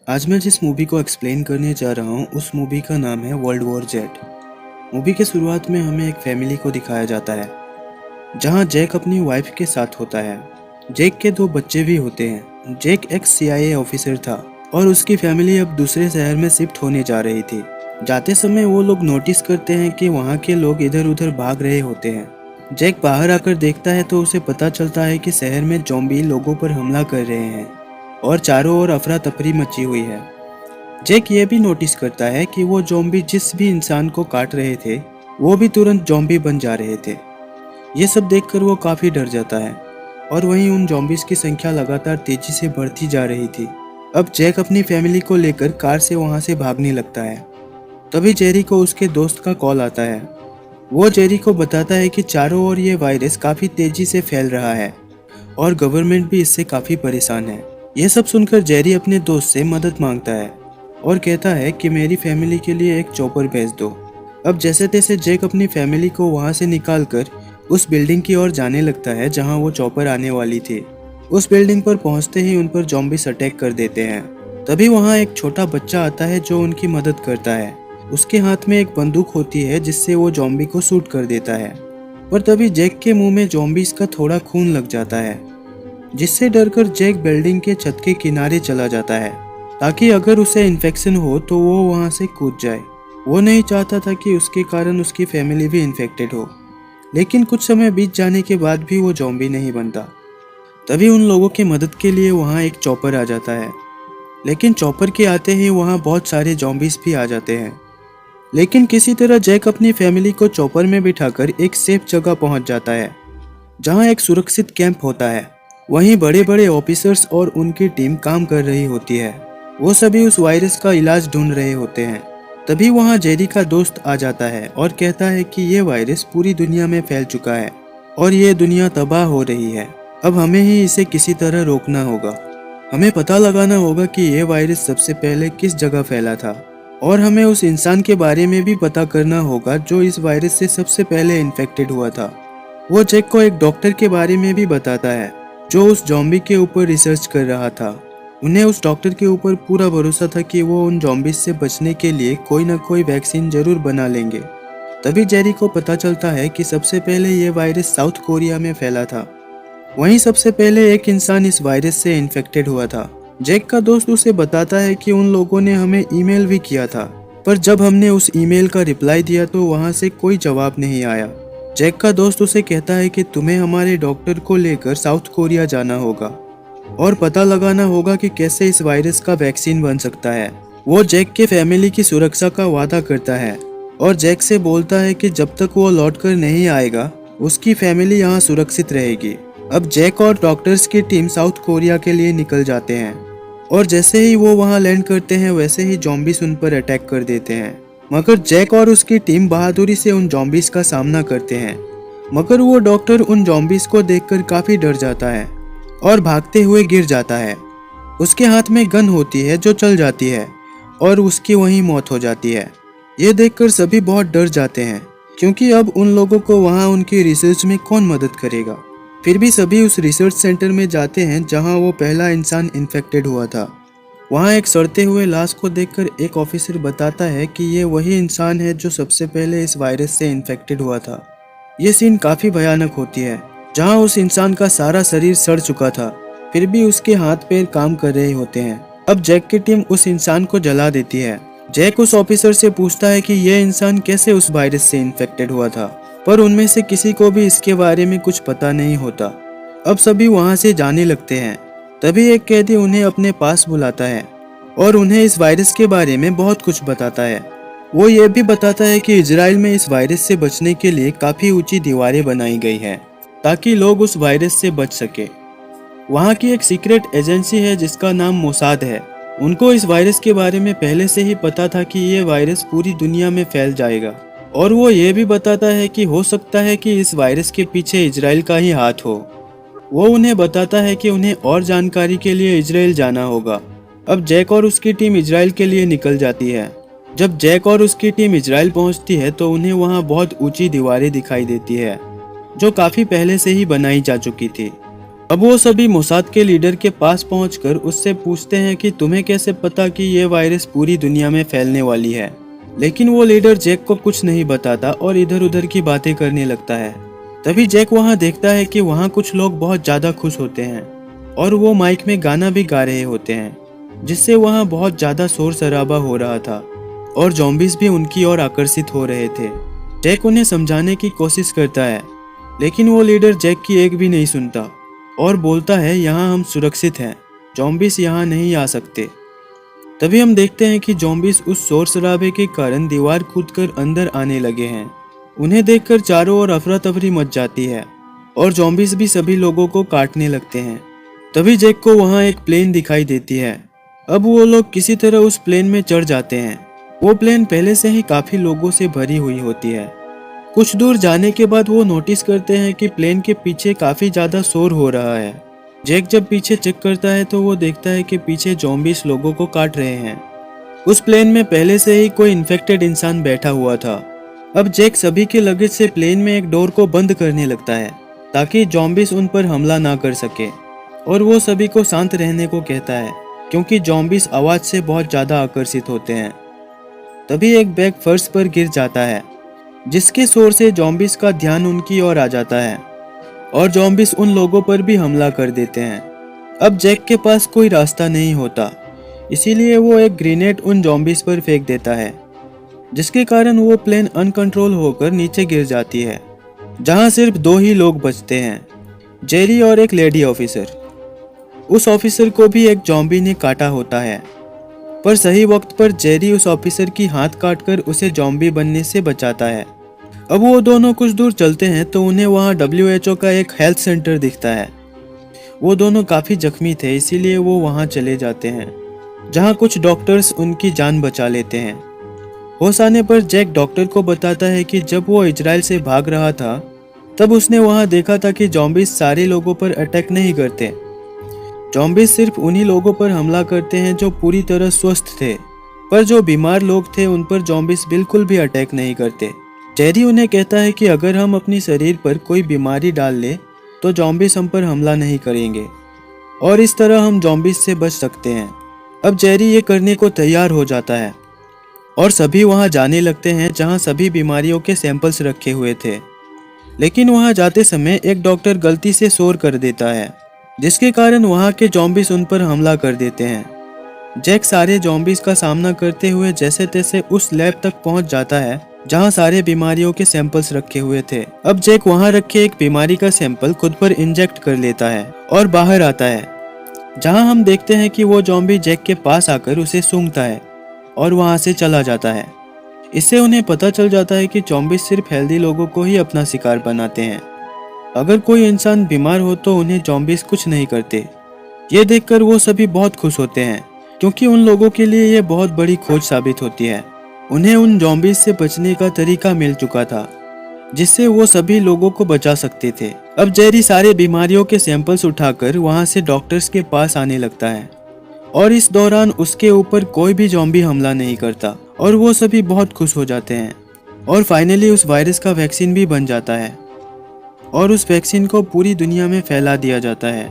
आज मैं जिस मूवी को एक्सप्लेन करने जा रहा हूँ उस मूवी का नाम है वर्ल्ड वॉर जेड। मूवी के शुरुआत में हमें एक फैमिली को दिखाया जाता है जहाँ जैक अपनी वाइफ के साथ होता है। जैक के दो बच्चे भी होते हैं। जैक एक CIA ऑफिसर था और उसकी फैमिली अब दूसरे शहर में शिफ्ट होने जा रही थी। जाते समय वो लोग नोटिस करते हैं कि वहाँ के लोग इधर उधर भाग रहे होते हैं। जैक बाहर आकर देखता है तो उसे पता चलता है कि शहर में ज़ॉम्बी लोगों पर हमला कर रहे हैं और चारों ओर अफरा तफरी मची हुई है। जैक ये भी नोटिस करता है कि वो ज़ॉम्बी जिस भी इंसान को काट रहे थे वो भी तुरंत ज़ॉम्बी बन जा रहे थे। ये सब देखकर वो काफ़ी डर जाता है और वहीं उन ज़ॉम्बीज़ की संख्या लगातार तेजी से बढ़ती जा रही थी। अब जैक अपनी फैमिली को लेकर कार से वहाँ से भागने लगता है। तभी जेरी को उसके दोस्त का कॉल आता है। वो जेरी को बताता है कि चारों ओर ये वायरस काफ़ी तेजी से फैल रहा है और गवर्नमेंट भी इससे काफ़ी परेशान है। ये सब सुनकर जेरी अपने दोस्त से मदद मांगता है और कहता है कि मेरी फैमिली के लिए एक चॉपर भेज दो। अब जैसे तैसे जैक अपनी फैमिली को वहाँ से निकालकर उस बिल्डिंग की ओर जाने लगता है जहाँ वो चॉपर आने वाली थी। उस बिल्डिंग पर पहुँचते ही उन पर ज़ॉम्बीज़ अटैक कर देते हैं। तभी वहाँ एक छोटा बच्चा आता है जो उनकी मदद करता है। उसके हाथ में एक बंदूक होती है जिससे वो ज़ॉम्बी को शूट कर देता है। पर तभी जैक के मुंह में ज़ॉम्बीज़ का थोड़ा खून लग जाता है, जिससे डरकर जैक बिल्डिंग के छत के किनारे चला जाता है ताकि अगर उसे इन्फेक्शन हो तो वो वहां से कूद जाए। वो नहीं चाहता था कि उसके कारण उसकी फैमिली भी इन्फेक्टेड हो। लेकिन कुछ समय बीत जाने के बाद भी वो ज़ॉम्बी नहीं बनता। तभी उन लोगों की मदद के लिए वहाँ एक चॉपर आ जाता है। लेकिन चॉपर के आते ही वहाँ बहुत सारे ज़ॉम्बीज़ भी आ जाते हैं। लेकिन किसी तरह जैक अपनी फैमिली को चॉपर में बिठाकर एक सेफ जगह पहुँच जाता है जहाँ एक सुरक्षित कैंप होता है। वहीं बड़े बड़े ऑफिसर्स और उनकी टीम काम कर रही होती है। वो सभी उस वायरस का इलाज ढूंढ रहे होते हैं। तभी वहाँ जेरी का दोस्त आ जाता है और कहता है कि ये वायरस पूरी दुनिया में फैल चुका है और ये दुनिया तबाह हो रही है। अब हमें ही इसे किसी तरह रोकना होगा। हमें पता लगाना होगा कि ये वायरस सबसे पहले किस जगह फैला था और हमें उस इंसान के बारे में भी पता करना होगा जो इस वायरस से सबसे पहले इन्फेक्टेड हुआ था। वो जैक को एक डॉक्टर के बारे में भी बताता है जो उस ज़ॉम्बी के ऊपर रिसर्च कर रहा था। उन्हें उस डॉक्टर के ऊपर पूरा भरोसा था कि वो उन ज़ॉम्बीज़ से बचने के लिए कोई ना कोई वैक्सीन जरूर बना लेंगे। तभी जेरी को पता चलता है कि सबसे पहले ये वायरस साउथ कोरिया में फैला था। वहीं सबसे पहले एक इंसान इस वायरस से इन्फेक्टेड हुआ था। जैक का दोस्त उसे बताता है कि उन लोगों ने हमें ईमेल भी किया था, पर जब हमने उस ईमेल का रिप्लाई दिया तो वहाँ से कोई जवाब नहीं आया। जैक का दोस्त उसे कहता है कि तुम्हें हमारे डॉक्टर को लेकर साउथ कोरिया जाना होगा और पता लगाना होगा कि कैसे इस वायरस का वैक्सीन बन सकता है। वो जैक के फैमिली की सुरक्षा का वादा करता है और जैक से बोलता है कि जब तक वो लौटकर नहीं आएगा उसकी फैमिली यहाँ सुरक्षित रहेगी। अब जैक और डॉक्टर्स की टीम साउथ कोरिया के लिए निकल जाते हैं और जैसे ही वो वहाँ लैंड करते हैं वैसे ही ज़ॉम्बीज़ उन पर अटैक कर देते हैं। मगर जैक और उसकी टीम बहादुरी से उन ज़ॉम्बीज़ का सामना करते हैं। मगर वो डॉक्टर उन ज़ॉम्बीज़ को देखकर काफ़ी डर जाता है और भागते हुए गिर जाता है। उसके हाथ में गन होती है जो चल जाती है और उसकी वहीं मौत हो जाती है। ये देखकर सभी बहुत डर जाते हैं क्योंकि अब उन लोगों को वहाँ उनकी रिसर्च में कौन मदद करेगा। फिर भी सभी उस रिसर्च सेंटर में जाते हैं जहाँ वो पहला इंसान इन्फेक्टेड हुआ था। वहाँ एक सड़ते हुए लाश को देखकर एक ऑफिसर बताता है कि ये वही इंसान है जो सबसे पहले इस वायरस से इन्फेक्टेड हुआ था। ये सीन काफ़ी भयानक होती है जहाँ उस इंसान का सारा शरीर सड़ चुका था, फिर भी उसके हाथ पैर काम कर रहे होते हैं। अब जैक की टीम उस इंसान को जला देती है। जैक उस ऑफिसर से पूछता है कि यह इंसान कैसे उस वायरस से इन्फेक्टेड हुआ था, पर उनमें से किसी को भी इसके बारे में कुछ पता नहीं होता। अब सभी वहाँ से जाने लगते हैं। तभी एक कैदी उन्हें अपने पास बुलाता है और उन्हें इस वायरस के बारे में बहुत कुछ बताता है। वो ये भी बताता है कि इजराइल में इस वायरस से बचने के लिए काफ़ी ऊंची दीवारें बनाई गई हैं ताकि लोग उस वायरस से बच सके। वहाँ की एक सीक्रेट एजेंसी है जिसका नाम मोसाद है। उनको इस वायरस के बारे में पहले से ही पता था कि ये वायरस पूरी दुनिया में फैल जाएगा और वो ये भी बताता है कि हो सकता है कि इस वायरस के पीछे इजराइल का ही हाथ हो। वो उन्हें बताता है कि उन्हें और जानकारी के लिए इजराइल जाना होगा। अब जैक और उसकी टीम इजराइल के लिए निकल जाती है। जब जैक और उसकी टीम इजराइल पहुंचती है तो उन्हें वहां बहुत ऊंची दीवारें दिखाई देती है जो काफ़ी पहले से ही बनाई जा चुकी थी। अब वो सभी मोसाद के लीडर के पास पहुंचकर उससे पूछते हैं कि तुम्हें कैसे पता कि ये वायरस पूरी दुनिया में फैलने वाली है। लेकिन वो लीडर जैक को कुछ नहीं बताता और इधर उधर की बातें करने लगता है। तभी जैक वहां देखता है कि वहां कुछ लोग बहुत ज्यादा खुश होते हैं और वो माइक में गाना भी गा रहे होते हैं, जिससे वहां बहुत ज्यादा शोर शराबा हो रहा था और ज़ॉम्बीज भी उनकी ओर आकर्षित हो रहे थे। जैक उन्हें समझाने की कोशिश करता है, लेकिन वो लीडर जैक की एक भी नहीं सुनता और बोलता है यहाँ हम सुरक्षित हैं, ज़ॉम्बीज यहाँ नहीं आ सकते। तभी हम देखते हैं कि ज़ॉम्बीज उस शोर शराबे के कारण दीवार कूदकर अंदर आने लगे हैं। उन्हें देखकर चारों ओर अफरा तफरी मच जाती है और ज़ॉम्बीज भी सभी लोगों को काटने लगते हैं। तभी जैक को वहाँ एक प्लेन दिखाई देती है। अब वो लोग किसी तरह उस प्लेन में चढ़ जाते हैं। वो प्लेन पहले से ही काफी लोगों से भरी हुई होती है। कुछ दूर जाने के बाद वो नोटिस करते हैं कि प्लेन के पीछे काफी ज्यादा शोर हो रहा है। जैक जब पीछे चेक करता है तो वो देखता है कि पीछे ज़ॉम्बीज लोगों को काट रहे हैं। उस प्लेन में पहले से ही कोई इन्फेक्टेड इंसान बैठा हुआ था। अब जैक सभी के लगेज से प्लेन में एक डोर को बंद करने लगता है ताकि ज़ॉम्बीज उन पर हमला ना कर सके, और वो सभी को शांत रहने को कहता है क्योंकि ज़ॉम्बीज आवाज से बहुत ज्यादा आकर्षित होते हैं। तभी एक बैग फर्श पर गिर जाता है, जिसके शोर से ज़ॉम्बीज का ध्यान उनकी ओर आ जाता है और ज़ॉम्बीज उन लोगों पर भी हमला कर देते हैं। अब जैक के पास कोई रास्ता नहीं होता, इसीलिए वो एक ग्रेनेड उन ज़ॉम्बीज पर फेंक देता है, जिसके कारण वो प्लेन अनकंट्रोल होकर नीचे गिर जाती है, जहां सिर्फ 2 ही लोग बचते हैं, जेरी और एक लेडी ऑफिसर। उस ऑफिसर को भी एक ज़ॉम्बी ने काटा होता है, पर सही वक्त पर जेरी उस ऑफिसर की हाथ काटकर उसे ज़ॉम्बी बनने से बचाता है। अब वो दोनों कुछ दूर चलते हैं तो उन्हें वहाँ WHO का एक हेल्थ सेंटर दिखता है। वो दोनों काफ़ी जख्मी थे, इसीलिए वो वहाँ चले जाते हैं, जहाँ कुछ डॉक्टर्स उनकी जान बचा लेते हैं। होश आने पर जैक डॉक्टर को बताता है कि जब वो इजराइल से भाग रहा था तब उसने वहाँ देखा था कि ज़ॉम्बीज सारे लोगों पर अटैक नहीं करते। ज़ॉम्बीज सिर्फ उन्हीं लोगों पर हमला करते हैं जो पूरी तरह स्वस्थ थे, पर जो बीमार लोग थे उन पर ज़ॉम्बीज बिल्कुल भी अटैक नहीं करते। जेरी उन्हें कहता है कि अगर हम अपनी शरीर पर कोई बीमारी डाल ले तो ज़ॉम्बीज हम पर हमला नहीं करेंगे और इस तरह हम ज़ॉम्बीज से बच सकते हैं। अब जेरी ये करने को तैयार हो जाता है और सभी वहां जाने लगते हैं जहां सभी बीमारियों के सैंपल्स रखे हुए थे। लेकिन वहां जाते समय एक डॉक्टर गलती से शोर कर देता है, जिसके कारण वहां के ज़ॉम्बीज उन पर हमला कर देते हैं। जैक सारे ज़ॉम्बीज का सामना करते हुए जैसे तैसे उस लैब तक पहुंच जाता है जहां सारे बीमारियों के सैंपल्स रखे हुए थे। अब जैक वहां रखे एक बीमारी का सैंपल खुद पर इंजेक्ट कर लेता है और बाहर आता है, जहां हम देखते हैं कि वो ज़ॉम्बी जैक के पास आकर उसे सूंघता है और वहां से चला जाता है। इससे उन्हें पता चल जाता है कि ज़ॉम्बीज सिर्फ हेल्दी लोगों को ही अपना शिकार बनाते हैं। अगर कोई इंसान बीमार हो तो उन्हें ज़ॉम्बीज कुछ नहीं करते। ये देखकर वो सभी बहुत खुश होते हैं क्योंकि उन लोगों के लिए ये बहुत बड़ी खोज साबित होती है। उन्हें उन ज़ॉम्बीज से बचने का तरीका मिल चुका था, जिससे वो सभी लोगों को बचा सकते थे। अब जेरी सारे बीमारियों के सैंपल्स उठाकर वहां से डॉक्टर्स के पास आने लगता है और इस दौरान उसके ऊपर कोई भी ज़ॉम्बी हमला नहीं करता और वो सभी बहुत खुश हो जाते हैं। और फाइनली उस वायरस का वैक्सीन भी बन जाता है और उस वैक्सीन को पूरी दुनिया में फैला दिया जाता है,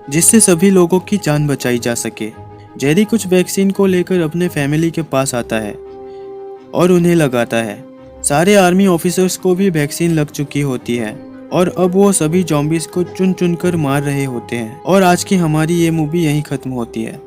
जिससे सभी लोगों की जान बचाई जा सके। जेरी कुछ वैक्सीन को लेकर अपने फैमिली के पास आता है और उन्हें लगाता है। सारे आर्मी ऑफिसर्स को भी वैक्सीन लग चुकी होती है और अब वो सभी ज़ॉम्बीज को चुन चुन कर मार रहे होते हैं। और आज की हमारी ये मूवी यहीं ख़त्म होती है।